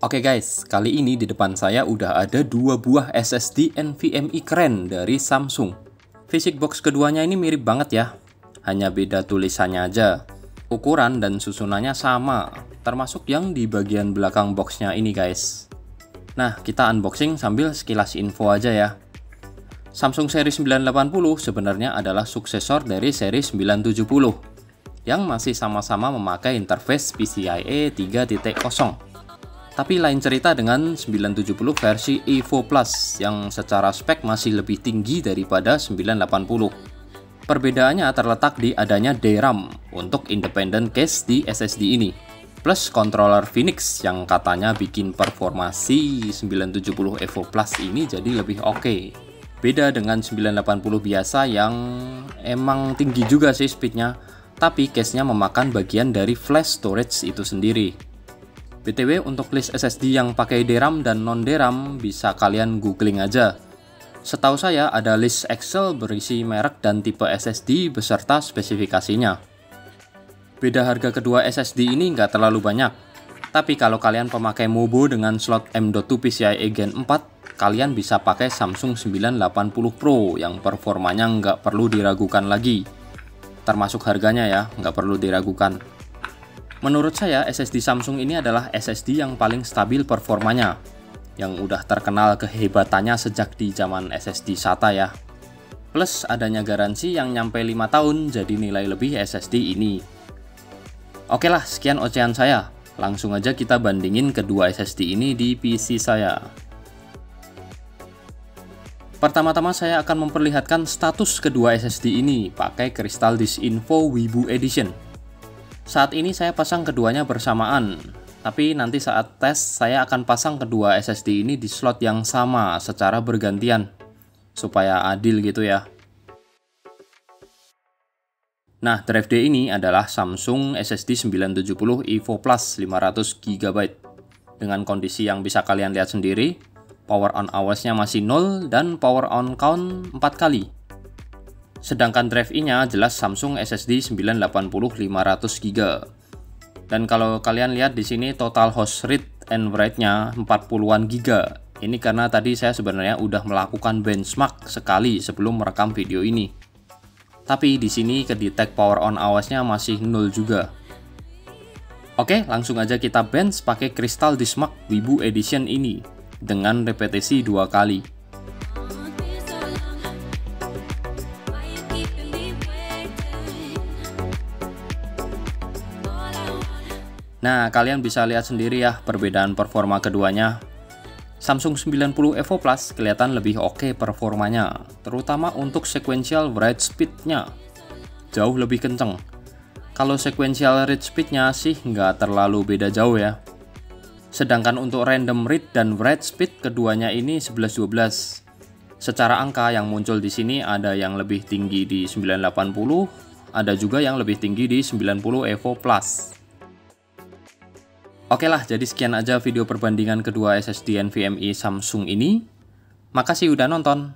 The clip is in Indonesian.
Oke guys, kali ini di depan saya udah ada dua buah SSD NVMe keren dari Samsung. Fisik box keduanya ini mirip banget ya, hanya beda tulisannya aja. Ukuran dan susunannya sama, termasuk yang di bagian belakang boxnya ini guys. Nah, kita unboxing sambil sekilas info aja ya. Samsung seri 980 sebenarnya adalah suksesor dari seri 970 yang masih sama-sama memakai interface PCIe 3.0. Tapi lain cerita dengan 970 versi Evo Plus yang secara spek masih lebih tinggi daripada 980. Perbedaannya terletak di adanya DRAM untuk independent cache di SSD ini, plus controller Phoenix yang katanya bikin performasi 970 Evo Plus ini jadi lebih oke. Beda dengan 980 biasa yang emang tinggi juga sih speednya, tapi cache-nya memakan bagian dari flash storage itu sendiri. BTW untuk list SSD yang pakai DRAM dan non-DRAM bisa kalian googling aja. Setahu saya ada list Excel berisi merek dan tipe SSD beserta spesifikasinya. Beda harga kedua SSD ini nggak terlalu banyak. Tapi kalau kalian pemakai Mobo dengan slot M.2 PCIe Gen 4, kalian bisa pakai Samsung 980 Pro yang performanya nggak perlu diragukan lagi. Termasuk harganya ya, nggak perlu diragukan. Menurut saya, SSD Samsung ini adalah SSD yang paling stabil performanya, yang udah terkenal kehebatannya sejak di zaman SSD SATA ya. Plus adanya garansi yang nyampe 5 tahun, jadi nilai lebih SSD ini. Oke lah, sekian ocehan saya. Langsung aja kita bandingin kedua SSD ini di PC saya. Pertama-tama saya akan memperlihatkan status kedua SSD ini pakai Crystal Disk Info Weibo Edition. Saat ini saya pasang keduanya bersamaan, tapi nanti saat tes saya akan pasang kedua SSD ini di slot yang sama secara bergantian, supaya adil gitu ya. Nah, drive D ini adalah Samsung SSD 970 Evo Plus 500GB. Dengan kondisi yang bisa kalian lihat sendiri, power on hours-nya masih 0 dan power on count 4 kali. Sedangkan drive I-nya jelas Samsung SSD 980 500GB. Dan kalau kalian lihat di sini total host read and write-nya 40-an giga. Ini karena tadi saya sebenarnya udah melakukan benchmark sekali sebelum merekam video ini. Tapi di sini kedetek power on hours-nya masih 0 juga. Oke, langsung aja kita bench pakai Crystal Disk Weibo Edition ini dengan repetisi 2 kali. Nah, kalian bisa lihat sendiri ya perbedaan performa keduanya. Samsung 90 Evo Plus kelihatan lebih oke performanya, terutama untuk sequential write speed-nya. Jauh lebih kenceng. Kalau sequential read speed-nya sih nggak terlalu beda jauh ya. Sedangkan untuk random read dan write speed keduanya ini 11-12. Secara angka yang muncul di sini ada yang lebih tinggi di 980, ada juga yang lebih tinggi di 90 Evo Plus. Oke lah, jadi sekian aja video perbandingan kedua SSD NVMe Samsung ini. Makasih udah nonton.